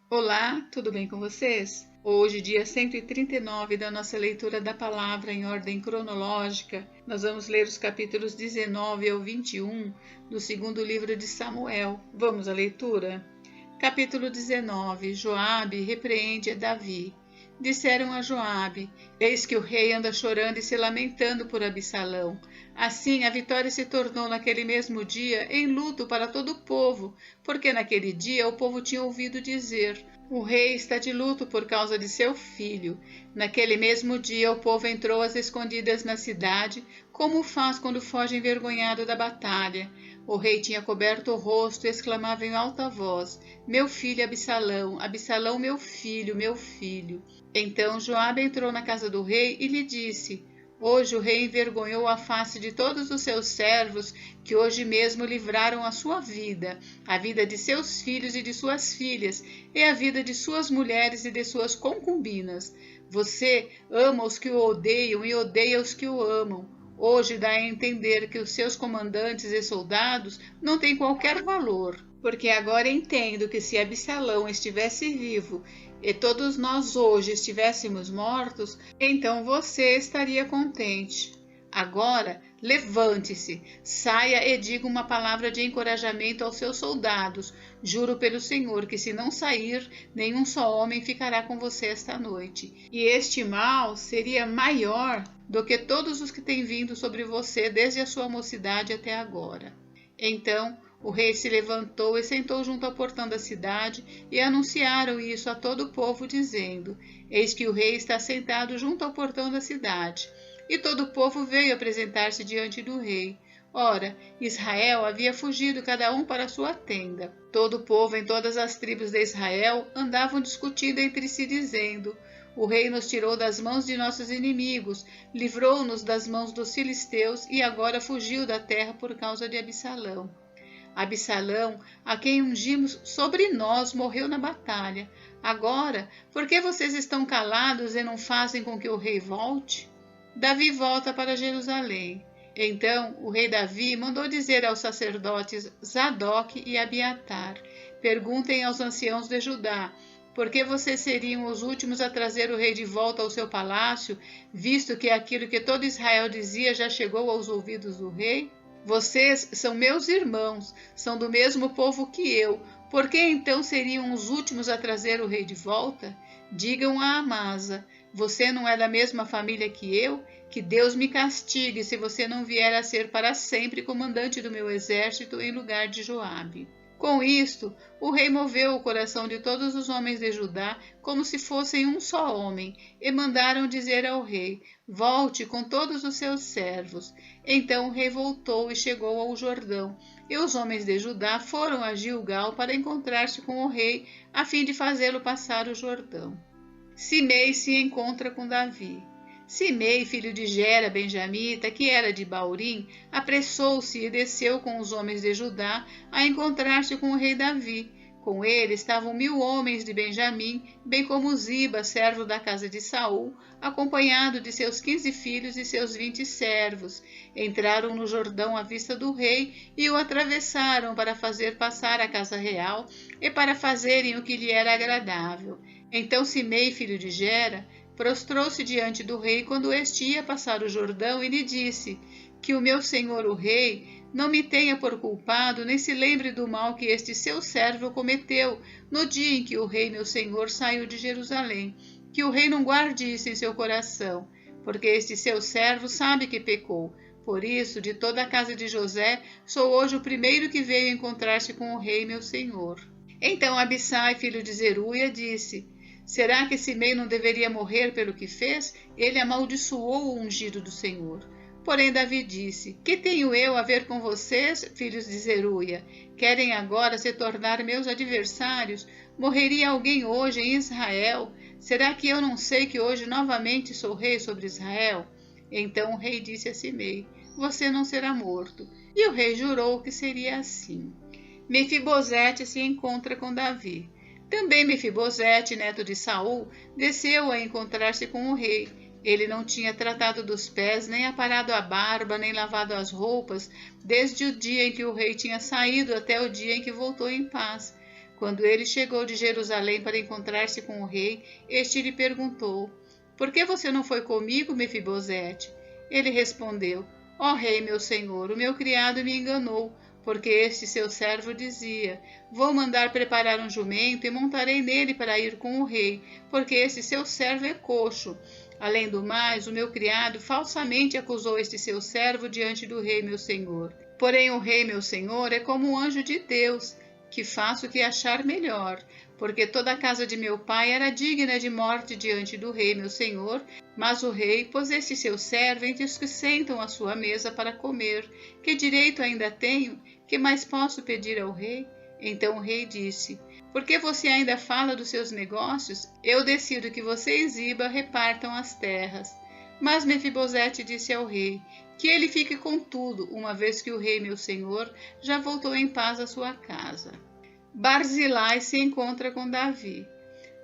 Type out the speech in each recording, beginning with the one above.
Olá, tudo bem com vocês? Hoje, dia 139 da nossa leitura da palavra em ordem cronológica, nós vamos ler os capítulos 19 ao 21 do segundo livro de Samuel. Vamos à leitura? Capítulo 19. Joabe repreende a Davi. Disseram a Joabe: Eis que o rei anda chorando e se lamentando por Absalão. Assim, a vitória se tornou naquele mesmo dia em luto para todo o povo, porque naquele dia o povo tinha ouvido dizer: o rei está de luto por causa de seu filho. Naquele mesmo dia o povo entrou às escondidas na cidade, como faz quando foge envergonhado da batalha. O rei tinha coberto o rosto e exclamava em alta voz: Meu filho Absalão, Absalão, meu filho, meu filho. Então Joabe entrou na casa do rei e lhe disse: Hoje o rei envergonhou a face de todos os seus servos, que hoje mesmo livraram a sua vida, a vida de seus filhos e de suas filhas, e a vida de suas mulheres e de suas concubinas. Você ama os que o odeiam e odeia os que o amam. Hoje dá a entender que os seus comandantes e soldados não têm qualquer valor, porque agora entendo que se Absalão estivesse vivo e todos nós hoje estivéssemos mortos, então você estaria contente. Agora, levante-se, saia e diga uma palavra de encorajamento aos seus soldados. Juro pelo Senhor que se não sair, nenhum só homem ficará com você esta noite. E este mal seria maior do que todos os que têm vindo sobre você desde a sua mocidade até agora. Então, o rei se levantou e sentou junto ao portão da cidade, e anunciaram isso a todo o povo, dizendo: Eis que o rei está sentado junto ao portão da cidade. E todo o povo veio apresentar-se diante do rei. Ora, Israel havia fugido cada um para sua tenda. Todo o povo em todas as tribos de Israel andavam discutindo entre si, dizendo: O rei nos tirou das mãos de nossos inimigos, livrou-nos das mãos dos filisteus e agora fugiu da terra por causa de Absalão. Absalão, a quem ungimos sobre nós, morreu na batalha. Agora, por que vocês estão calados e não fazem com que o rei volte? Davi volta para Jerusalém. Então o rei Davi mandou dizer aos sacerdotes Zadoque e Abiatar: Perguntem aos anciãos de Judá: por que vocês seriam os últimos a trazer o rei de volta ao seu palácio, visto que aquilo que todo Israel dizia já chegou aos ouvidos do rei? Vocês são meus irmãos, são do mesmo povo que eu. Por que então seriam os últimos a trazer o rei de volta? Digam a Amasa: você não é da mesma família que eu? Que Deus me castigue se você não vier a ser para sempre comandante do meu exército em lugar de Joabe. Com isto, o rei moveu o coração de todos os homens de Judá como se fossem um só homem, e mandaram dizer ao rei: Volte com todos os seus servos. Então o rei voltou e chegou ao Jordão, e os homens de Judá foram a Gilgal para encontrar-se com o rei, a fim de fazê-lo passar o Jordão. Simei se encontra com Davi. Simei, filho de Gera, benjamita, que era de Baurim, apressou-se e desceu com os homens de Judá a encontrar-se com o rei Davi. Com ele estavam 1000 homens de Benjamim, bem como Ziba, servo da casa de Saul, acompanhado de seus 15 filhos e seus 20 servos. Entraram no Jordão à vista do rei e o atravessaram para fazer passar a casa real e para fazerem o que lhe era agradável. Então Simei, filho de Gera, prostrou-se diante do rei quando este ia passar o Jordão e lhe disse: Que o meu senhor o rei não me tenha por culpado, nem se lembre do mal que este seu servo cometeu no dia em que o rei meu senhor saiu de Jerusalém. Que o rei não guarde isso em seu coração, porque este seu servo sabe que pecou. Por isso, de toda a casa de José, sou hoje o primeiro que veio encontrar-se com o rei meu senhor. Então Abissai, filho de Zeruia, disse: Será que Simei não deveria morrer pelo que fez? Ele amaldiçoou o ungido do Senhor. Porém Davi disse: Que tenho eu a ver com vocês, filhos de Zeruia? Querem agora se tornar meus adversários? Morreria alguém hoje em Israel? Será que eu não sei que hoje novamente sou rei sobre Israel? Então o rei disse a Simei: Você não será morto. E o rei jurou que seria assim. Mefibosete se encontra com Davi. Também Mefibosete, neto de Saul, desceu a encontrar-se com o rei. Ele não tinha tratado dos pés, nem aparado a barba, nem lavado as roupas, desde o dia em que o rei tinha saído até o dia em que voltou em paz. Quando ele chegou de Jerusalém para encontrar-se com o rei, este lhe perguntou: Por que você não foi comigo, Mefibosete? Ele respondeu: Ó rei, meu senhor, o meu criado me enganou, porque este seu servo dizia: Vou mandar preparar um jumento e montarei nele para ir com o rei, porque este seu servo é coxo. Além do mais, o meu criado falsamente acusou este seu servo diante do rei, meu senhor. Porém, o rei, meu senhor, é como um anjo de Deus, que faço o que achar melhor, porque toda a casa de meu pai era digna de morte diante do rei, meu senhor, mas o rei pôs este seu servo entre os que sentam à sua mesa para comer. Que direito ainda tenho? Que mais posso pedir ao rei? Então o rei disse: Por que você ainda fala dos seus negócios? Eu decido que você e Ziba repartam as terras. Mas Mefibosete disse ao rei: Que ele fique com tudo, uma vez que o rei, meu senhor, já voltou em paz à sua casa. Barzilai se encontra com Davi.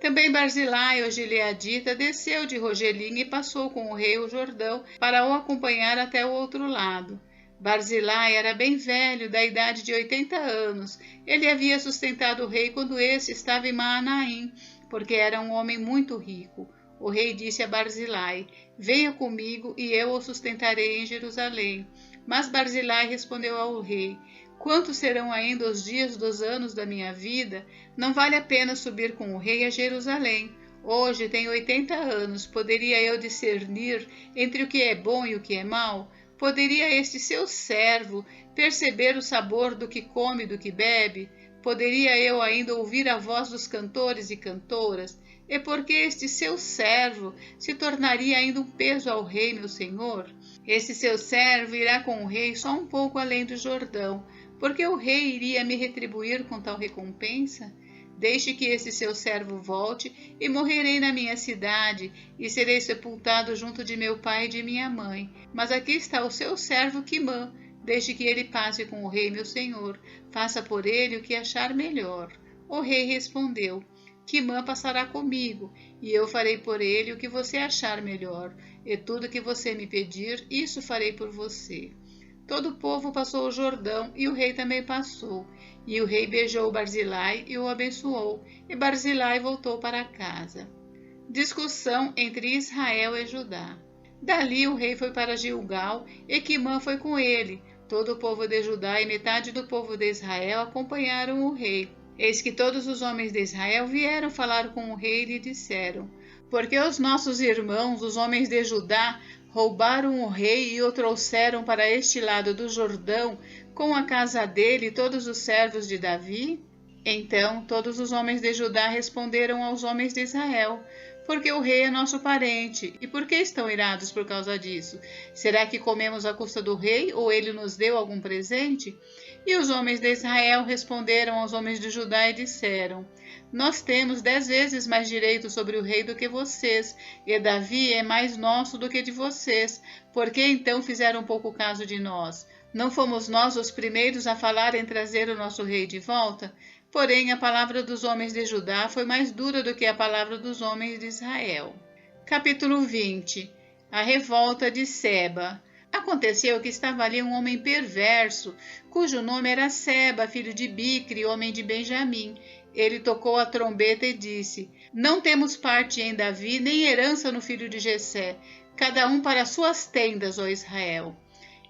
Também Barzilai, o gileadita, desceu de Rogelim e passou com o rei o Jordão para o acompanhar até o outro lado. Barzilai era bem velho, da idade de 80 anos. Ele havia sustentado o rei quando esse estava em Maanaim, porque era um homem muito rico. O rei disse a Barzilai: Venha comigo e eu o sustentarei em Jerusalém. Mas Barzilai respondeu ao rei: Quantos serão ainda os dias dos anos da minha vida? Não vale a pena subir com o rei a Jerusalém. Hoje tenho 80 anos. Poderia eu discernir entre o que é bom e o que é mau? Poderia este seu servo perceber o sabor do que come e do que bebe? Poderia eu ainda ouvir a voz dos cantores e cantoras? E porque este seu servo se tornaria ainda um peso ao rei, meu senhor? Esse seu servo irá com o rei só um pouco além do Jordão, porque o rei iria me retribuir com tal recompensa? Deixe que esse seu servo volte, e morrerei na minha cidade, e serei sepultado junto de meu pai e de minha mãe. Mas aqui está o seu servo Quimã. Deixe que ele passe com o rei, meu senhor. Faça por ele o que achar melhor. O rei respondeu: Quimã passará comigo, e eu farei por ele o que você achar melhor. E tudo que você me pedir, isso farei por você. Todo o povo passou o Jordão, e o rei também passou. E o rei beijou Barzilai e o abençoou, e Barzilai voltou para casa. Discussão entre Israel e Judá. Dali o rei foi para Gilgal, e Quimã foi com ele. Todo o povo de Judá e metade do povo de Israel acompanharam o rei. Eis que todos os homens de Israel vieram falar com o rei e lhe disseram: Porque os nossos irmãos, os homens de Judá, roubaram o rei e o trouxeram para este lado do Jordão, com a casa dele e todos os servos de Davi? Então todos os homens de Judá responderam aos homens de Israel: Porque o rei é nosso parente. E por que estão irados por causa disso? Será que comemos à custa do rei, ou ele nos deu algum presente? E os homens de Israel responderam aos homens de Judá e disseram: Nós temos 10 vezes mais direito sobre o rei do que vocês, e Davi é mais nosso do que de vocês. Por que então fizeram pouco caso de nós? Não fomos nós os primeiros a falar em trazer o nosso rei de volta? Porém, a palavra dos homens de Judá foi mais dura do que a palavra dos homens de Israel. Capítulo 20. A revolta de Seba. Aconteceu que estava ali um homem perverso, cujo nome era Seba, filho de Bicri, homem de Benjamim. Ele tocou a trombeta e disse: Não temos parte em Davi, nem herança no filho de Jessé, cada um para suas tendas, ó Israel.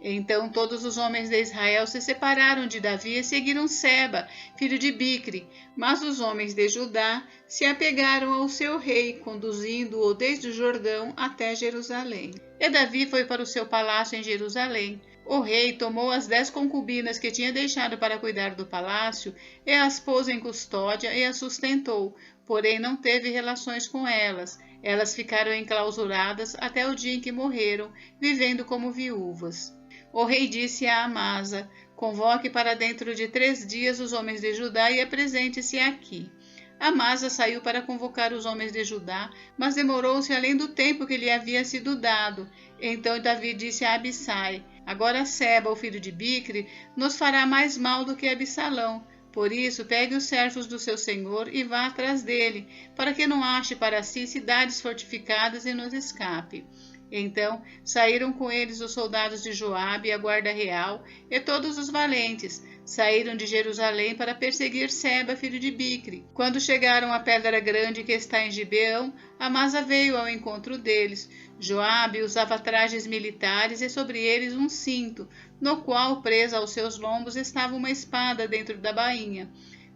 Então todos os homens de Israel se separaram de Davi e seguiram Seba, filho de Bicri, mas os homens de Judá se apegaram ao seu rei, conduzindo-o desde o Jordão até Jerusalém. E Davi foi para o seu palácio em Jerusalém. O rei tomou as 10 concubinas que tinha deixado para cuidar do palácio e as pôs em custódia e as sustentou, porém não teve relações com elas. Elas ficaram enclausuradas até o dia em que morreram, vivendo como viúvas. O rei disse a Amasa: Convoque para dentro de 3 dias os homens de Judá e apresente-se aqui. Amasa saiu para convocar os homens de Judá, mas demorou-se além do tempo que lhe havia sido dado. Então Davi disse a Abissai: Agora Seba, o filho de Bicri, nos fará mais mal do que Absalão. Por isso, pegue os servos do seu senhor e vá atrás dele, para que não ache para si cidades fortificadas e nos escape. Então saíram com eles os soldados de Joabe e a guarda real, e todos os valentes. saíram de Jerusalém para perseguir Seba, filho de Bicri. Quando chegaram à pedra grande que está em Gibeão, Amasa veio ao encontro deles. Joabe usava trajes militares e sobre eles um cinto, no qual, presa aos seus lombos, estava uma espada dentro da bainha.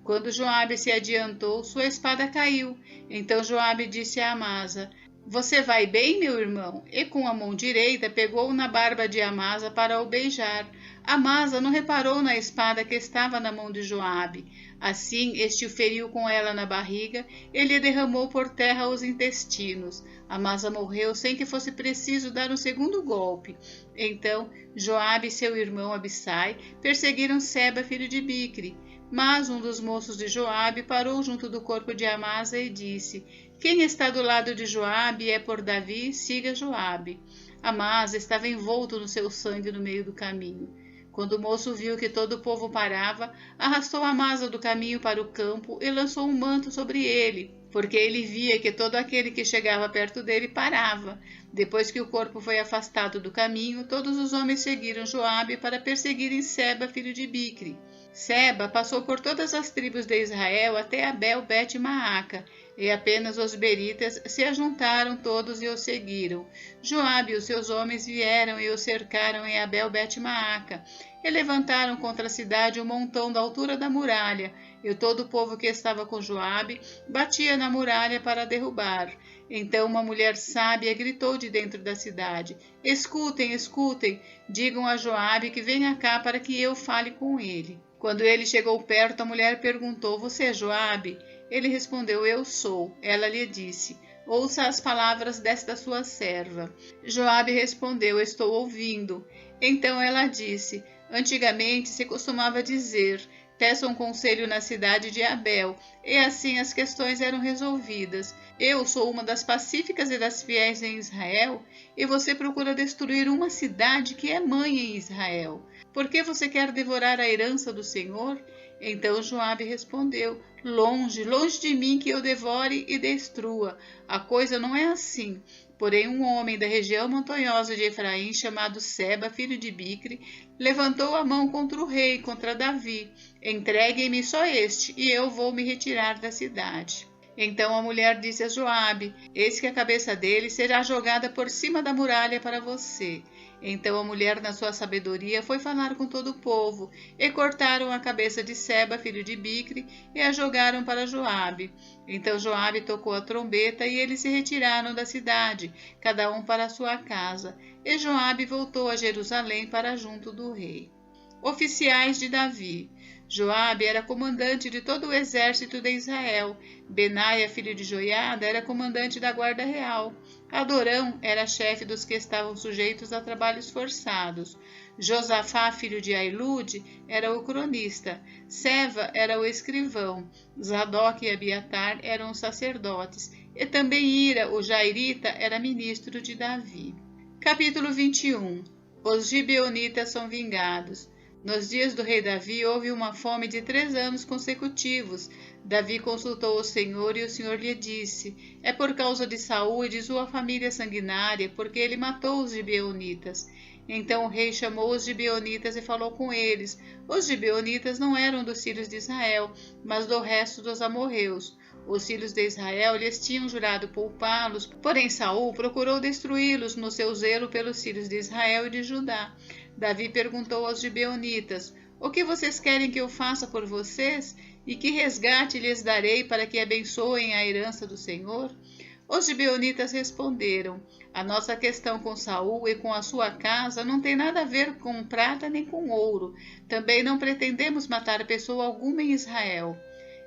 Quando Joabe se adiantou, sua espada caiu. Então Joabe disse a Amasa: "Você vai bem, meu irmão?" E com a mão direita pegou na barba de Amasa para o beijar. Amasa não reparou na espada que estava na mão de Joabe. Assim, este o feriu com ela na barriga e lhe derramou por terra os intestinos. Amasa morreu sem que fosse preciso dar um segundo golpe. Então, Joabe e seu irmão Abissai perseguiram Seba, filho de Bicri. Mas um dos moços de Joabe parou junto do corpo de Amasa e disse: "Quem está do lado de Joabe e é por Davi, siga Joabe." Amasa estava envolto no seu sangue no meio do caminho. Quando o moço viu que todo o povo parava, arrastou Amasa do caminho para o campo e lançou um manto sobre ele, porque ele via que todo aquele que chegava perto dele parava. Depois que o corpo foi afastado do caminho, todos os homens seguiram Joabe para perseguirem Seba, filho de Bicri. Seba passou por todas as tribos de Israel até Abel-Bet-Maaca, e apenas os beritas se ajuntaram todos e o seguiram. Joabe e os seus homens vieram e o cercaram em Abel-Bet-Maaca, e levantaram contra a cidade um montão da altura da muralha, e todo o povo que estava com Joabe batia na muralha para derrubar. Então uma mulher sábia gritou de dentro da cidade: "Escutem, escutem, digam a Joabe que venha cá para que eu fale com ele." Quando ele chegou perto, a mulher perguntou: "Você é Joabe?" Ele respondeu: "Eu sou." Ela lhe disse: "Ouça as palavras desta sua serva." Joabe respondeu: "Estou ouvindo." Então ela disse: "Antigamente se costumava dizer: peça um conselho na cidade de Abel, e assim as questões eram resolvidas. Eu sou uma das pacíficas e das fiéis em Israel, e você procura destruir uma cidade que é mãe em Israel. Por que você quer devorar a herança do Senhor?" Então Joabe respondeu: "Longe, longe de mim que eu devore e destrua. A coisa não é assim. Porém, um homem da região montanhosa de Efraim, chamado Seba, filho de Bicri, levantou a mão contra o rei, contra Davi. Entreguem-me só este, e eu vou me retirar da cidade." Então a mulher disse a Joabe: "Eis que a cabeça dele será jogada por cima da muralha para você." Então a mulher, na sua sabedoria, foi falar com todo o povo, e cortaram a cabeça de Seba, filho de Bicri, e a jogaram para Joabe. Então Joabe tocou a trombeta, e eles se retiraram da cidade, cada um para a sua casa. E Joabe voltou a Jerusalém para junto do rei. Oficiais de Davi. Joabe era comandante de todo o exército de Israel. Benaia, filho de Joiada, era comandante da guarda real. Adorão era chefe dos que estavam sujeitos a trabalhos forçados. Josafá, filho de Ailude, era o cronista. Seva era o escrivão. Zadok e Abiatar eram os sacerdotes. E também Ira, o jairita, era ministro de Davi. Capítulo 21. Os gibeonitas são vingados. Nos dias do rei Davi houve uma fome de 3 anos consecutivos. Davi consultou o Senhor, e o Senhor lhe disse: "É por causa de Saul e de sua família sanguinária, porque ele matou os gibeonitas." Então o rei chamou os gibeonitas e falou com eles. Os gibeonitas não eram dos filhos de Israel, mas do resto dos amorreus. Os filhos de Israel lhes tinham jurado poupá-los, porém Saul procurou destruí-los no seu zelo pelos filhos de Israel e de Judá. Davi perguntou aos gibeonitas: "O que vocês querem que eu faça por vocês? E que resgate lhes darei para que abençoem a herança do Senhor?" Os gibeonitas responderam: "A nossa questão com Saul e com a sua casa não tem nada a ver com prata nem com ouro. Também não pretendemos matar pessoa alguma em Israel."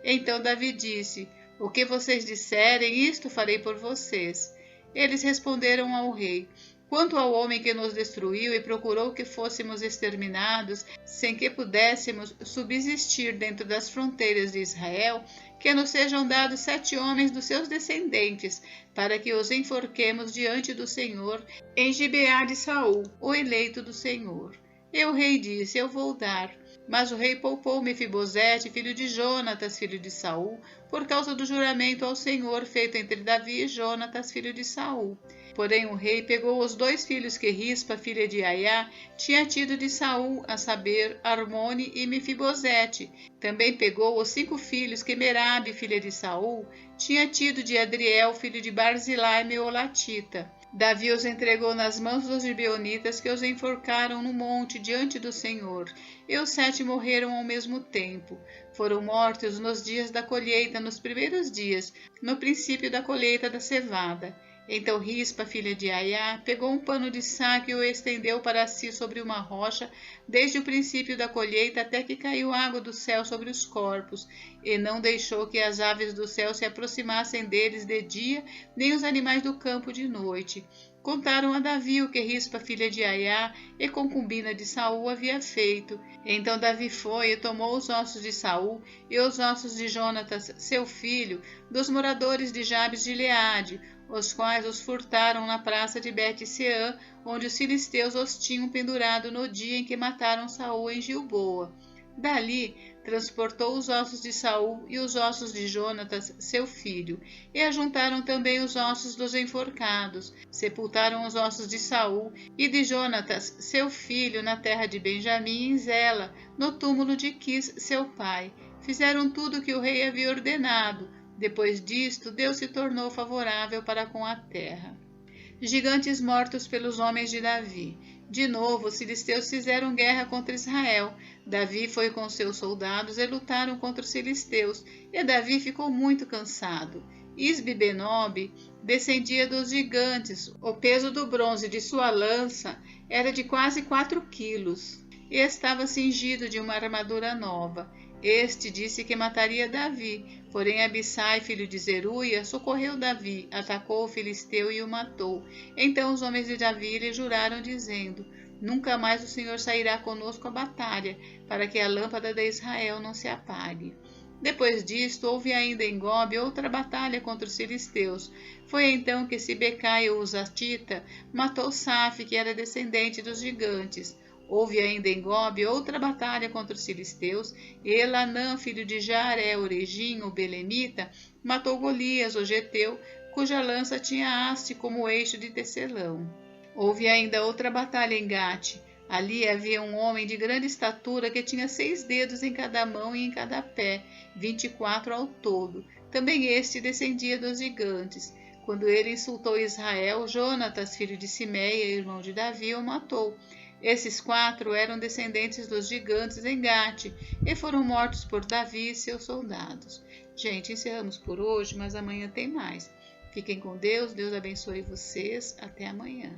Então Davi disse: "O que vocês disserem, isto farei por vocês." Eles responderam ao rei: "Quanto ao homem que nos destruiu e procurou que fôssemos exterminados, sem que pudéssemos subsistir dentro das fronteiras de Israel, que nos sejam dados 7 homens dos seus descendentes, para que os enforquemos diante do Senhor em Gibeá de Saul, o eleito do Senhor." E o rei disse: "Eu vou dar." Mas o rei poupou Mefibosete, filho de Jonatas, filho de Saul, por causa do juramento ao Senhor feito entre Davi e Jonatas, filho de Saul. Porém o rei pegou os 2 filhos que Rispa, filha de Aiá, tinha tido de Saul, a saber, Armone e Mefibosete. Também pegou os 5 filhos que Merabe, filha de Saul, tinha tido de Adriel, filho de Barzilai, meolatita. Davi os entregou nas mãos dos gibeonitas, que os enforcaram no monte diante do Senhor, e os 7 morreram ao mesmo tempo. Foram mortos nos dias da colheita, nos primeiros dias, no princípio da colheita da cevada. Então Rispa, filha de Aiá, pegou um pano de saco e o estendeu para si sobre uma rocha, desde o princípio da colheita até que caiu água do céu sobre os corpos, e não deixou que as aves do céu se aproximassem deles de dia, nem os animais do campo de noite. Contaram a Davi o que Rispa, filha de Aiá, e concubina de Saul, havia feito. Então Davi foi e tomou os ossos de Saul e os ossos de Jonatas, seu filho, dos moradores de Jabes de Gileade, os quais os furtaram na praça de Bet-Seã, onde os filisteus os tinham pendurado no dia em que mataram Saul em Gilboa. Dali transportou os ossos de Saul e os ossos de Jonatas, seu filho, e ajuntaram também os ossos dos enforcados. Sepultaram os ossos de Saul e de Jonatas, seu filho, na terra de Benjamim, em Zela, no túmulo de Quis, seu pai. Fizeram tudo o que o rei havia ordenado. Depois disto, Deus se tornou favorável para com a terra. Gigantes mortos pelos homens de Davi. De novo, os filisteus fizeram guerra contra Israel. Davi foi com seus soldados e lutaram contra os filisteus, e Davi ficou muito cansado. Isbi-Benob descendia dos gigantes. O peso do bronze de sua lança era de quase 4 quilos, e estava cingido de uma armadura nova. Este disse que mataria Davi, porém Abissai, filho de Zeruia, socorreu Davi, atacou o filisteu e o matou. Então os homens de Davi lhe juraram, dizendo: Nunca mais o Senhor sairá conosco à batalha, para que a lâmpada de Israel não se apague. Depois disto, houve ainda em Gobe outra batalha contra os filisteus. Foi então que Sibecai, o Husatita, matou Safe, que era descendente dos gigantes. Houve ainda em Gobe outra batalha contra os filisteus, e Elanã, filho de Jaaré, o Regim, o Belemita, matou Golias, o Geteu, cuja lança tinha haste como eixo de tecelão. Houve ainda outra batalha em Gate. Ali havia um homem de grande estatura que tinha 6 dedos em cada mão e em cada pé, 24 ao todo. Também este descendia dos gigantes. Quando ele insultou Israel, Jonatas, filho de Simeia, irmão de Davi, o matou. Esses 4 eram descendentes dos gigantes em Gate e foram mortos por Davi e seus soldados. Gente, encerramos por hoje, mas amanhã tem mais. Fiquem com Deus, Deus abençoe vocês. Até amanhã.